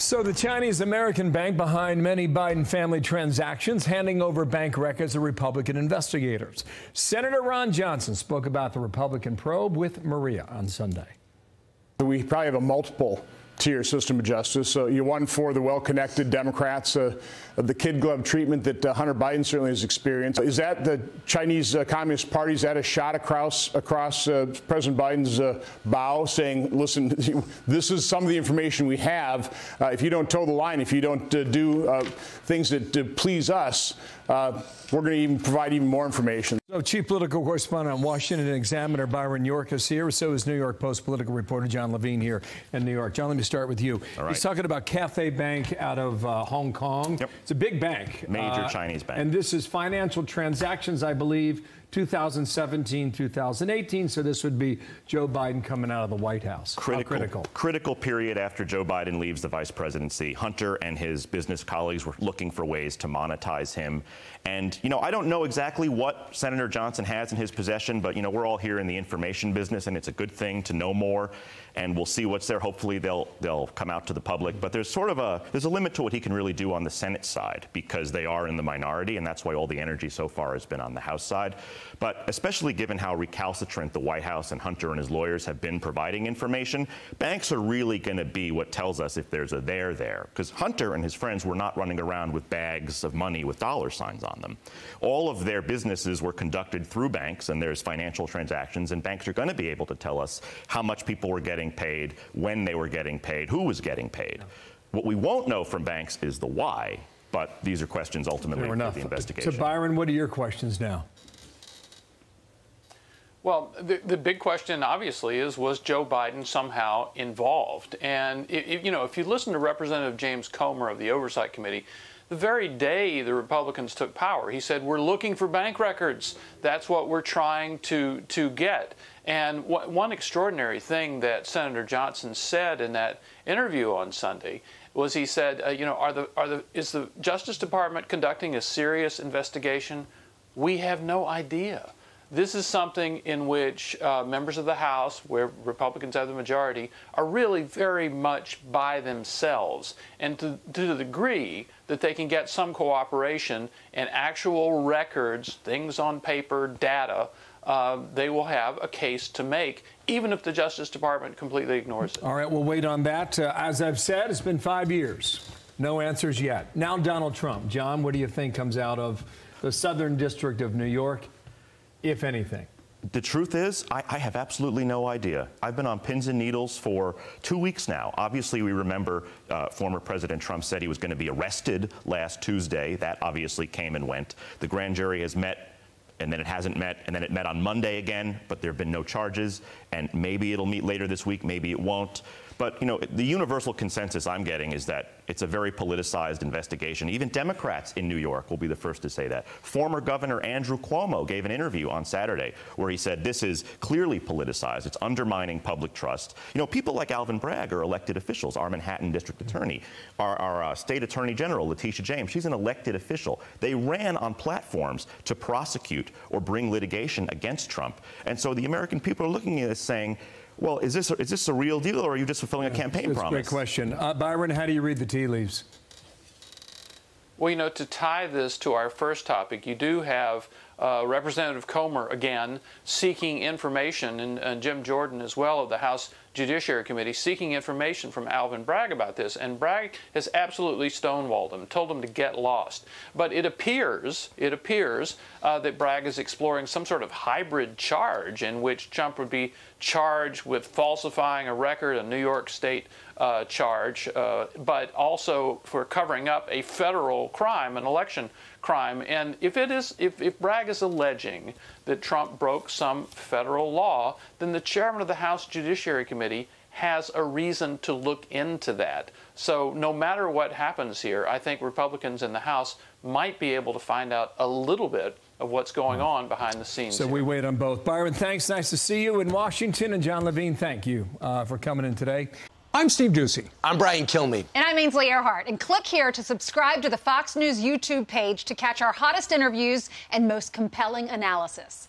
So the Chinese-American bank behind many Biden family transactions, handing over bank records to Republican investigators. Senator Ron Johnson spoke about the Republican probe with Maria on Sunday. We probably have a multiple-tier system of justice. You one for the well-connected Democrats, of the kid glove treatment that Hunter Biden certainly has experienced. Is that the Chinese Communist Party? Is that a shot across President Biden's bow, saying, listen, this is some of the information we have. If you don't toe the line, if you don't do things that please us, we're going to even provide even more information. So chief political correspondent on Washington Examiner Byron York is here. So is New York Post political reporter John Levine here in New York. John, let me start with you. All right. He's talking about Cathay Bank out of Hong Kong. Yep. It's a big bank. Major Chinese bank. And this is financial transactions, I believe, 2017, 2018. So this would be Joe Biden coming out of the White House. Critical period after Joe Biden leaves the vice presidency. Hunter and his business colleagues were looking for ways to monetize him. And, you know, I don't know exactly what Senator Johnson has in his possession, but, you know, we're all here in the information business, and it's a good thing to know more. And we'll see what's there. Hopefully they'll come out to the public. But there's sort of a limit to what he can really do on the Senate side, because they are in the minority, and that's why all the energy so far has been on the House side. But especially given how recalcitrant the White House and Hunter and his lawyers have been providing information, banks are really going to be what tells us if there's a there there. Because Hunter and his friends were not running around with bags of money with dollar signs on them. All of their businesses were conducted through banks, and there's financial transactions, and banks are going to be able to tell us how much people were getting paid, when they were getting paid, who was getting paid. What we won't know from banks is the why, but these are questions ultimately for the investigation. So, Byron, what are your questions now? Well, the big question, obviously, is was Joe Biden somehow involved? And, you know, if you listen to Representative James Comer of the Oversight Committee, the very day the Republicans took power, he said, we're looking for bank records. That's what we're trying to get. And one extraordinary thing that Senator Johnson said in that interview on Sunday was he said, you know, is the Justice Department conducting a serious investigation? We have no idea. This is something in which members of the House, where Republicans have the majority, are really very much by themselves. And to the degree that they can get some cooperation and actual records, things on paper, data, they will have a case to make, even if the Justice Department completely ignores it. All right, we'll wait on that. As I've said, it's been 5 years. No answers yet. Now Donald Trump. John, what do you think comes out of the Southern District of New York, if anything? The truth is, I have absolutely no idea. I've been on pins and needles for 2 weeks now. Obviously, we remember former President Trump said he was going to be arrested last Tuesday. That obviously came and went. The grand jury has met, and then it hasn't met, and then it met on Monday again, but there have been no charges, and maybe it'll meet later this week, maybe it won't. But, you know, the universal consensus I'm getting is that it's a very politicized investigation. Even Democrats in New York will be the first to say that. Former Governor Andrew Cuomo gave an interview on Saturday where he said this is clearly politicized. It's undermining public trust. You know, people like Alvin Bragg are elected officials. Our Manhattan District Attorney, our State Attorney General, Letitia James, she's an elected official. They ran on platforms to prosecute or bring litigation against Trump. And so the American people are looking at this saying, well, is this a real deal, or are you just fulfilling a campaign promise? That's a great question. Byron, how do you read the tea leaves? Well, you know, to tie this to our first topic, you do have Representative Comer, again, seeking information, and Jim Jordan as well of the House Judiciary Committee, seeking information from Alvin Bragg about this. And Bragg has absolutely stonewalled him, told him to get lost. But it appears that Bragg is exploring some sort of hybrid charge in which Trump would be charged with falsifying a record, a New York State charge, but also for covering up a federal crime, an election crime. And if Bragg is alleging that Trump broke some federal law, then the chairman of the House Judiciary Committee has a reason to look into that. So no matter what happens here, I think Republicans in the House might be able to find out a little bit of what's going on behind the scenes. So we wait on both. Byron, thanks. Nice to see you in Washington. And John Levine, thank you for coming in today. I'm Steve Ducey. I'm Brian Kilmeade. And I'm Ainsley Earhart. And click here to subscribe to the Fox News YouTube page to catch our hottest interviews and most compelling analysis.